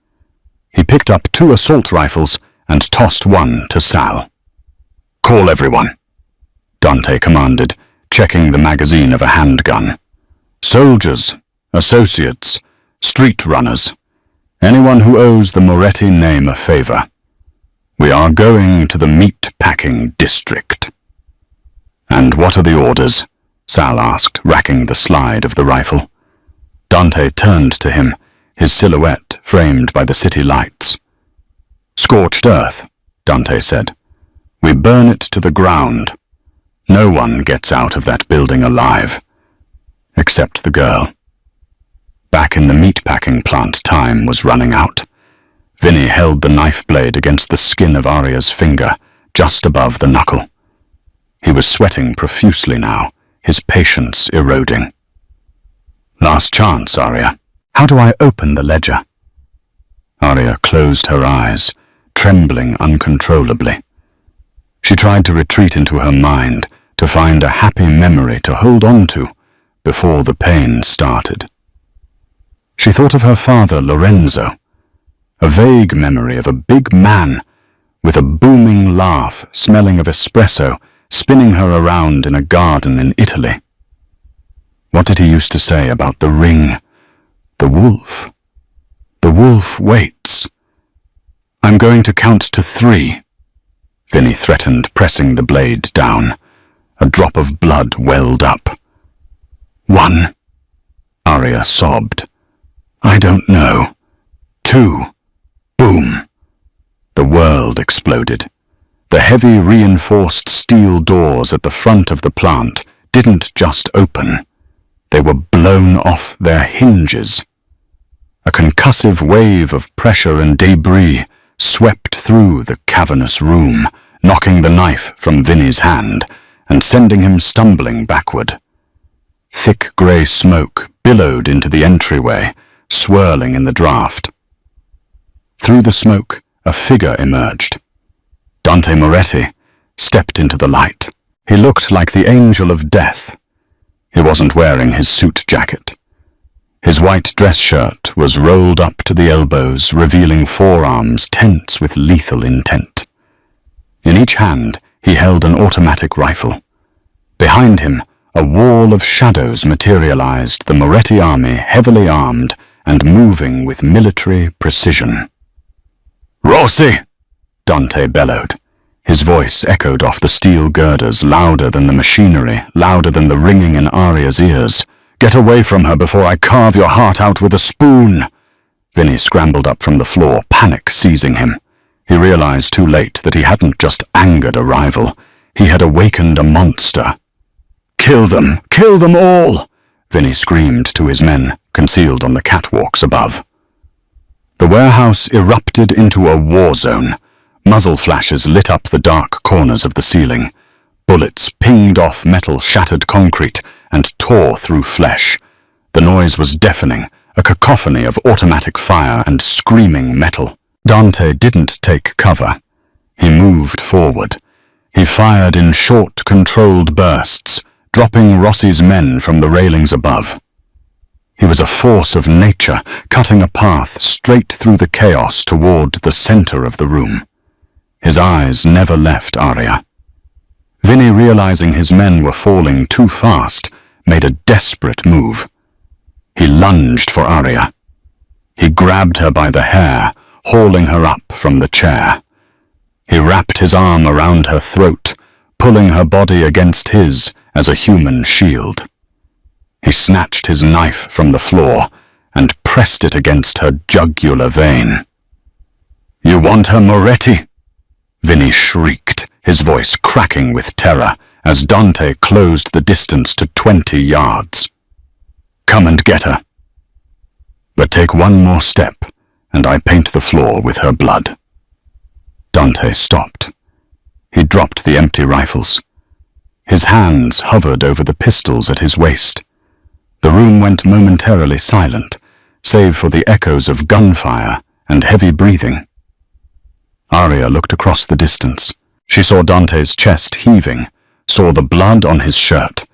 He picked up 2 assault rifles and tossed one to Sal. Call everyone, Dante commanded, checking the magazine of a handgun. Soldiers, associates, street runners, anyone who owes the Moretti name a favor. We are going to the meat-packing district. And what are the orders? Sal asked, racking the slide of the rifle. Dante turned to him, his silhouette framed by the city lights. Scorched earth, Dante said. We burn it to the ground. No one gets out of that building alive. Except the girl. Back in the meatpacking plant, time was running out. Vinny held the knife blade against the skin of Arya's finger, just above the knuckle. He was sweating profusely now, his patience eroding. "Last chance, Arya. How do I open the ledger?" Arya closed her eyes, trembling uncontrollably. She tried to retreat into her mind, to find a happy memory to hold on to before the pain started. She thought of her father, Lorenzo, a vague memory of a big man with a booming laugh smelling of espresso, spinning her around in a garden in Italy. What did he used to say about the ring? The wolf. The wolf waits. "I'm going to count to 3, Vinny threatened, pressing the blade down. A drop of blood welled up. 1, Arya sobbed. "I don't know. 2, boom." The world exploded. The heavy reinforced steel doors at the front of the plant didn't just open. They were blown off their hinges. A concussive wave of pressure and debris swept through the cavernous room, knocking the knife from Vinny's hand and sending him stumbling backward. Thick grey smoke billowed into the entryway, swirling in the draught. Through the smoke, a figure emerged. Dante Moretti stepped into the light. He looked like the angel of death. He wasn't wearing his suit jacket. His white dress shirt was rolled up to the elbows, revealing forearms tense with lethal intent. In each hand, he held an automatic rifle. Behind him, a wall of shadows materialized, the Moretti army heavily armed and moving with military precision. "Rossi!" Dante bellowed. His voice echoed off the steel girders, louder than the machinery, louder than the ringing in Arya's ears. "Get away from her before I carve your heart out with a spoon!" Vinny scrambled up from the floor, panic seizing him. He realized too late that he hadn't just angered a rival. He had awakened a monster. "Kill them! Kill them all!" Vinny screamed to his men, concealed on the catwalks above. The warehouse erupted into a war zone. Muzzle flashes lit up the dark corners of the ceiling. Bullets pinged off metal, shattered concrete, and tore through flesh. The noise was deafening, a cacophony of automatic fire and screaming metal. Dante didn't take cover. He moved forward. He fired in short, controlled bursts, dropping Rossi's men from the railings above. He was a force of nature, cutting a path straight through the chaos toward the center of the room. His eyes never left Arya. Vinny, realizing his men were falling too fast, made a desperate move. He lunged for Arya. He grabbed her by the hair, hauling her up from the chair. He wrapped his arm around her throat, pulling her body against his as a human shield. He snatched his knife from the floor and pressed it against her jugular vein. "You want her, Moretti?" Vinny shrieked, his voice cracking with terror, as Dante closed the distance to 20 yards. "Come and get her. But take one more step, and I paint the floor with her blood." Dante stopped. He dropped the empty rifles. His hands hovered over the pistols at his waist. The room went momentarily silent, save for the echoes of gunfire and heavy breathing. Arya looked across the distance. She saw Dante's chest heaving, saw the blood on his shirt,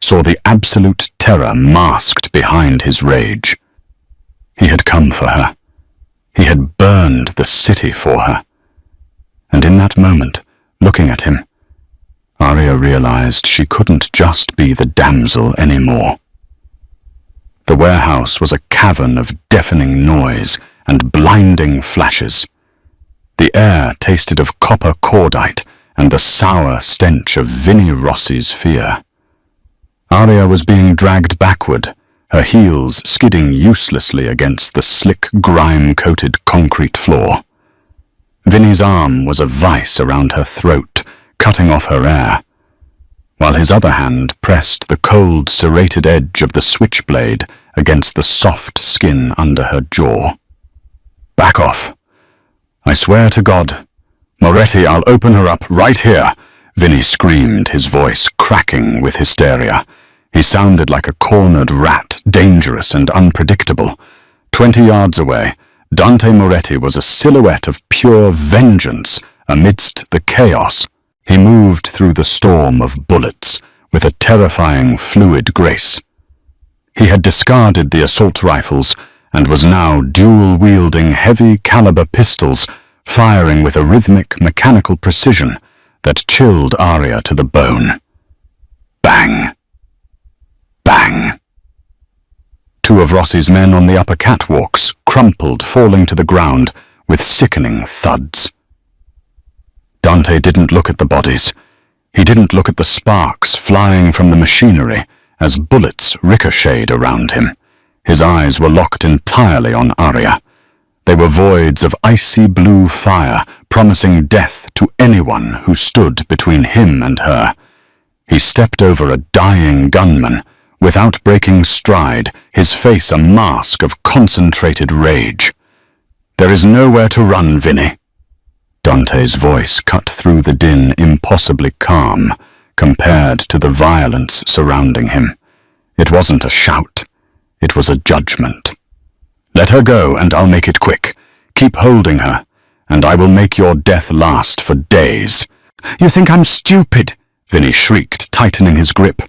saw the absolute terror masked behind his rage. He had come for her. He had burned the city for her. And in that moment, looking at him, Arya realized she couldn't just be the damsel anymore. The warehouse was a cavern of deafening noise and blinding flashes. The air tasted of copper cordite and the sour stench of Vinny Rossi's fear. Arya was being dragged backward, her heels skidding uselessly against the slick, grime-coated concrete floor. Vinny's arm was a vice around her throat, cutting off her air, while his other hand pressed the cold, serrated edge of the switchblade against the soft skin under her jaw. "Back off! I swear to God. Moretti, I'll open her up right here, Vinny screamed, his voice cracking with hysteria. He sounded like a cornered rat, dangerous and unpredictable. 20 yards away, Dante Moretti was a silhouette of pure vengeance amidst the chaos. He moved through the storm of bullets with a terrifying, fluid grace. He had discarded the assault rifles and was now dual-wielding heavy-caliber pistols, firing with a rhythmic, mechanical precision that chilled Aria to the bone. Bang! Bang! Two of Rossi's men on the upper catwalks crumpled, falling to the ground with sickening thuds. Dante didn't look at the bodies. He didn't look at the sparks flying from the machinery as bullets ricocheted around him. His eyes were locked entirely on Aria. They were voids of icy blue fire, promising death to anyone who stood between him and her. He stepped over a dying gunman, without breaking stride, his face a mask of concentrated rage. "There is nowhere to run, Vinny." Dante's voice cut through the din, impossibly calm compared to the violence surrounding him. It wasn't a shout. It was a judgment. "Let her go, and I'll make it quick. Keep holding her, and I will make your death last for days." "You think I'm stupid?" Vinny shrieked, tightening his grip.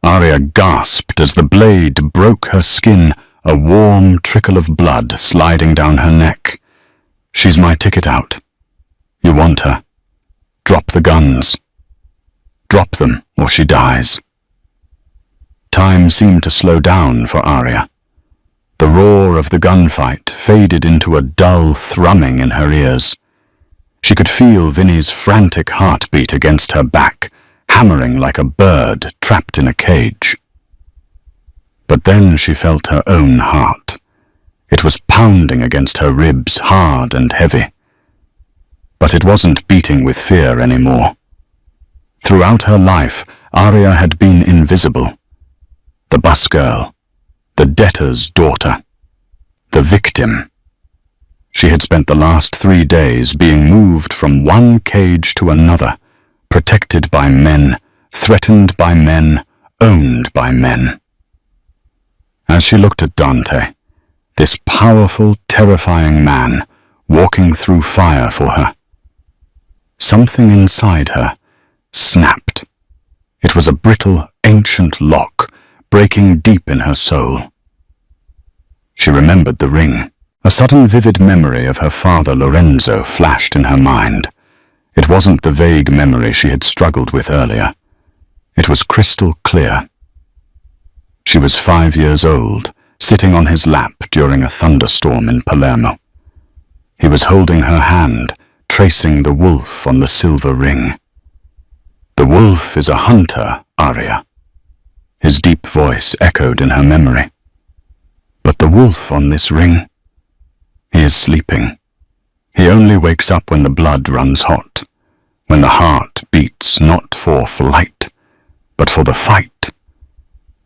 Aria gasped as the blade broke her skin, a warm trickle of blood sliding down her neck. "She's my ticket out. You want her. Drop the guns. Drop them, or she dies." Time seemed to slow down for Aria. The roar of the gunfight faded into a dull thrumming in her ears. She could feel Vinny's frantic heartbeat against her back, hammering like a bird trapped in a cage. But then she felt her own heart. It was pounding against her ribs, hard and heavy. But it wasn't beating with fear anymore. Throughout her life, Aria had been invisible. The bus girl, the debtor's daughter, the victim. She had spent the last 3 days being moved from one cage to another, protected by men, threatened by men, owned by men. As she looked at Dante, this powerful, terrifying man walking through fire for her, something inside her snapped. It was a brittle, ancient lock, breaking deep in her soul. She remembered the ring. A sudden vivid memory of her father Lorenzo flashed in her mind. It wasn't the vague memory she had struggled with earlier. It was crystal clear. She was 5 years old, sitting on his lap during a thunderstorm in Palermo. He was holding her hand, tracing the wolf on the silver ring. "The wolf is a hunter, Aria." His deep voice echoed in her memory. "But the wolf on this ring, he is sleeping. He only wakes up when the blood runs hot, when the heart beats not for flight, but for the fight,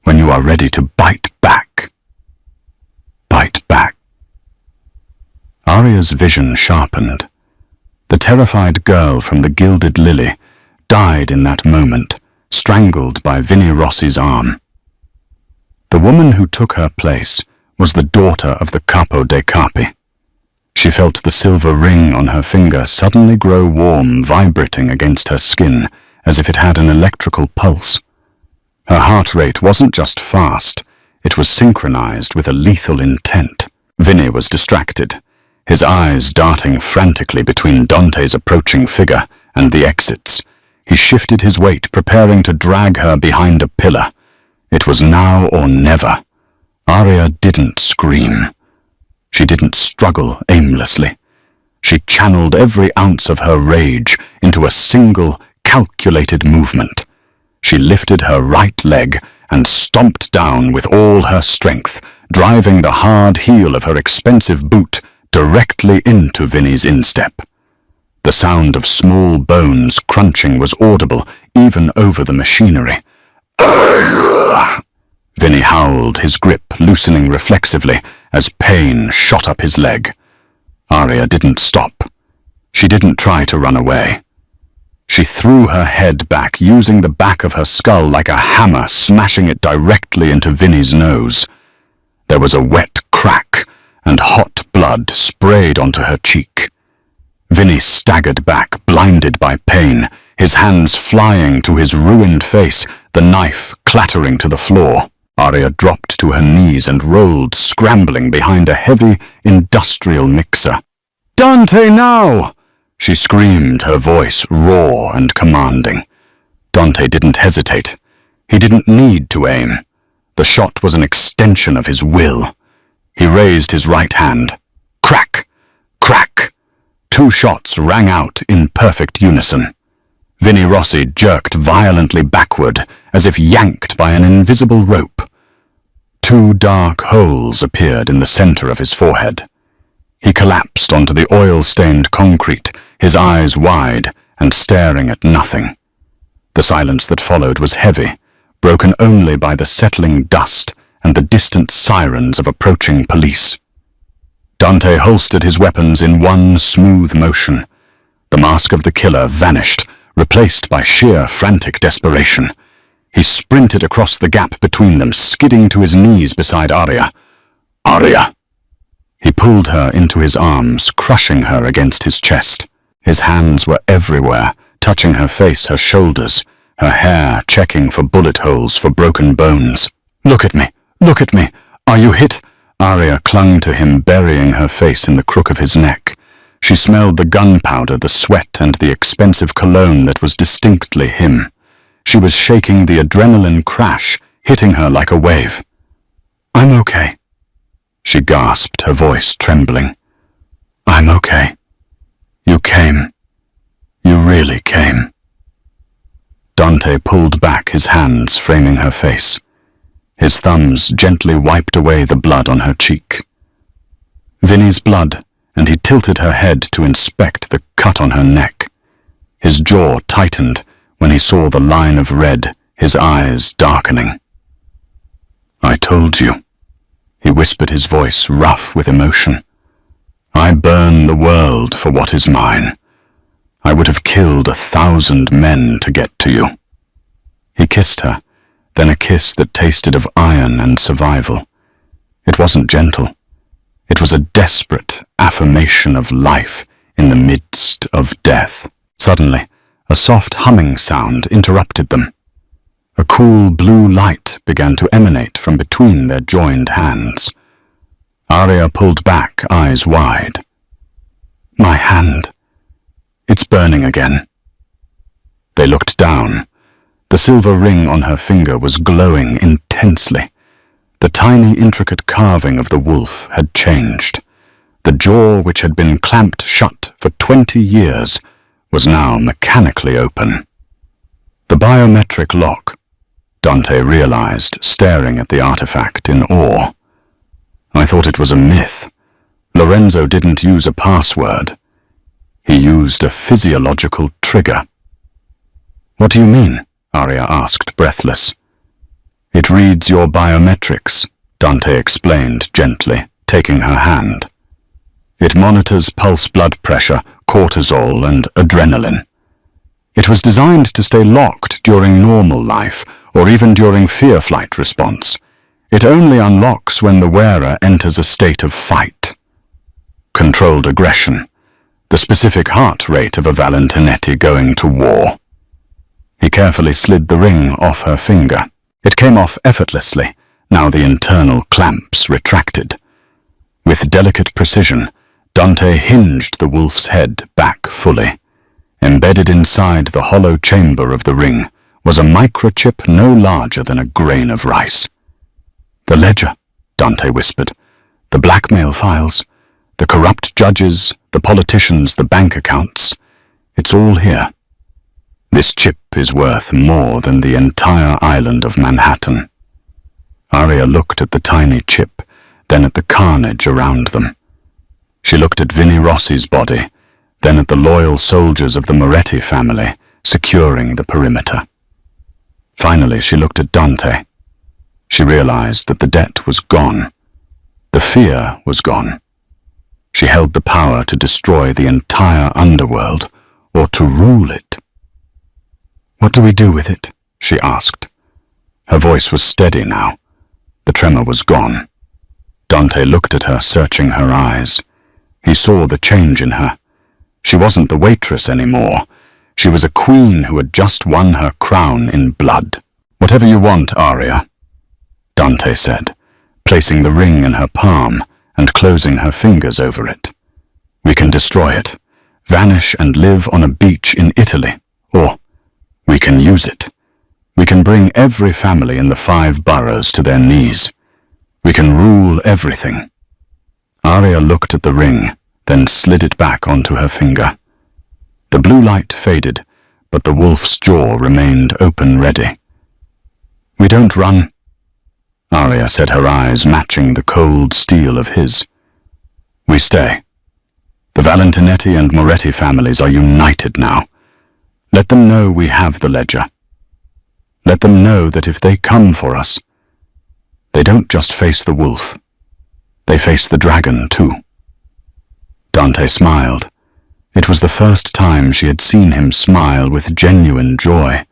when you are ready to bite back." Bite back. Aria's vision sharpened. The terrified girl from the Gilded Lily died in that moment, strangled by Vinny Rossi's arm. The woman who took her place was the daughter of the Capo dei Capi. She felt the silver ring on her finger suddenly grow warm, vibrating against her skin as if it had an electrical pulse. Her heart rate wasn't just fast, it was synchronized with a lethal intent. Vinny was distracted, his eyes darting frantically between Dante's approaching figure and the exits. He shifted his weight, preparing to drag her behind a pillar. It was now or never. Aria didn't scream. She didn't struggle aimlessly. She channeled every ounce of her rage into a single, calculated movement. She lifted her right leg and stomped down with all her strength, driving the hard heel of her expensive boot directly into Vinny's instep. The sound of small bones crunching was audible even over the machinery. Vinny howled, his grip loosening reflexively as pain shot up his leg. Aria didn't stop. She didn't try to run away. She threw her head back, using the back of her skull like a hammer, smashing it directly into Vinny's nose. There was a wet crack, and hot blood sprayed onto her cheek. Vinny staggered back, blinded by pain, his hands flying to his ruined face, the knife clattering to the floor. Aria dropped to her knees and rolled, scrambling behind a heavy, industrial mixer. "Dante, now!" she screamed, her voice raw and commanding. Dante didn't hesitate. He didn't need to aim. The shot was an extension of his will. He raised his right hand. Crack! Crack! 2 shots rang out in perfect unison. Vinny Rossi jerked violently backward, as if yanked by an invisible rope. 2 dark holes appeared in the center of his forehead. He collapsed onto the oil-stained concrete, his eyes wide and staring at nothing. The silence that followed was heavy, broken only by the settling dust and the distant sirens of approaching police. Dante holstered his weapons in one smooth motion. The mask of the killer vanished, replaced by sheer frantic desperation. He sprinted across the gap between them, skidding to his knees beside Aria. "Aria!" He pulled her into his arms, crushing her against his chest. His hands were everywhere, touching her face, her shoulders, her hair checking for bullet holes, for broken bones. "Look at me! Look at me! Are you hit?" Aria clung to him, burying her face in the crook of his neck. She smelled the gunpowder, the sweat, and the expensive cologne that was distinctly him. She was shaking the adrenaline crash, hitting her like a wave. "I'm okay," she gasped, her voice trembling. "I'm okay. You came. You really came." Dante pulled back, his hands framing her face. His thumbs gently wiped away the blood on her cheek. Vinny's blood, and he tilted her head to inspect the cut on her neck. His jaw tightened when he saw the line of red, his eyes darkening. "I told you," he whispered, his voice rough with emotion. "I burn the world for what is mine. I would have killed 1,000 men to get to you." He kissed her, then a kiss that tasted of iron and survival. It wasn't gentle. It was a desperate affirmation of life in the midst of death. Suddenly, a soft humming sound interrupted them. A cool blue light began to emanate from between their joined hands. Aria pulled back, eyes wide. "My hand. It's burning again." They looked down. The silver ring on her finger was glowing intensely. The tiny, intricate carving of the wolf had changed. The jaw, which had been clamped shut for 20 years, was now mechanically open. The biometric lock, Dante realized, staring at the artifact in awe. "I thought it was a myth. Lorenzo didn't use a password. He used a physiological trigger." "What do you mean?" Aria asked, breathless. "It reads your biometrics," Dante explained gently, taking her hand. "It monitors pulse blood pressure, cortisol, and adrenaline. It was designed to stay locked during normal life, or even during fear-flight response. It only unlocks when the wearer enters a state of fight. Controlled aggression, the specific heart rate of a Valentinetti going to war." He carefully slid the ring off her finger. It came off effortlessly, now the internal clamps retracted. With delicate precision, Dante hinged the wolf's head back fully. Embedded inside the hollow chamber of the ring was a microchip no larger than a grain of rice. "The ledger," Dante whispered. "The blackmail files, the corrupt judges, the politicians, the bank accounts. It's all here. This chip is worth more than the entire island of Manhattan." Aria looked at the tiny chip, then at the carnage around them. She looked at Vinny Rossi's body, then at the loyal soldiers of the Moretti family securing the perimeter. Finally, she looked at Dante. She realized that the debt was gone. The fear was gone. She held the power to destroy the entire underworld, or to rule it. "What do we do with it?" she asked. Her voice was steady now. The tremor was gone. Dante looked at her, searching her eyes. He saw the change in her. She wasn't the waitress anymore. She was a queen who had just won her crown in blood. "Whatever you want, Aria," Dante said, placing the ring in her palm and closing her fingers over it. "We can destroy it, vanish and live on a beach in Italy, or we can use it. We can bring every family in the 5 boroughs to their knees. We can rule everything." Aria looked at the ring, then slid it back onto her finger. The blue light faded, but the wolf's jaw remained open ready. "We don't run," Aria said, her eyes matching the cold steel of his. "We stay. The Valentinetti and Moretti families are united now. Let them know we have the ledger. Let them know that if they come for us, they don't just face the wolf. They face the dragon too." Dante smiled. It was the first time she had seen him smile with genuine joy.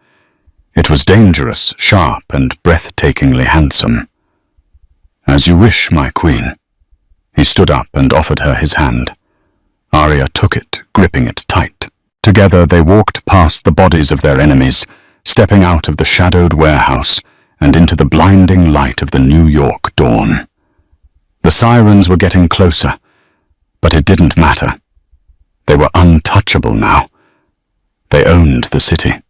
It was dangerous, sharp, and breathtakingly handsome. "As you wish, my queen." He stood up and offered her his hand. Aria took it, gripping it tight. Together they walked past the bodies of their enemies, stepping out of the shadowed warehouse and into the blinding light of the New York dawn. The sirens were getting closer, but it didn't matter. They were untouchable now. They owned the city.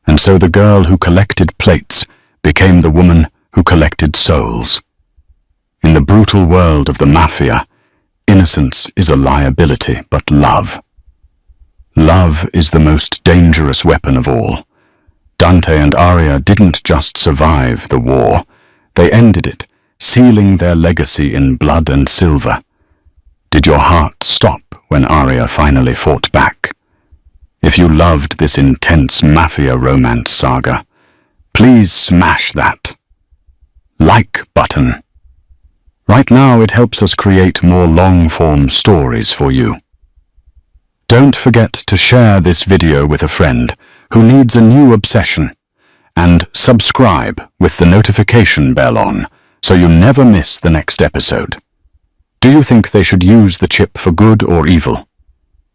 And so the girl who collected plates became the woman who collected souls. In the brutal world of the Mafia, innocence is a liability, but love. Love is the most dangerous weapon of all. Dante and Aria didn't just survive the war. They ended it, sealing their legacy in blood and silver. Did your heart stop when Aria finally fought back? If you loved this intense Mafia romance saga, please smash that like button. Right now it helps us create more long-form stories for you. Don't forget to share this video with a friend who needs a new obsession, and subscribe with the notification bell on so you never miss the next episode. Do you think they should use the chip for good or evil?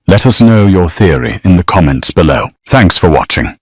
Let us know your theory in the comments below. Thanks for watching.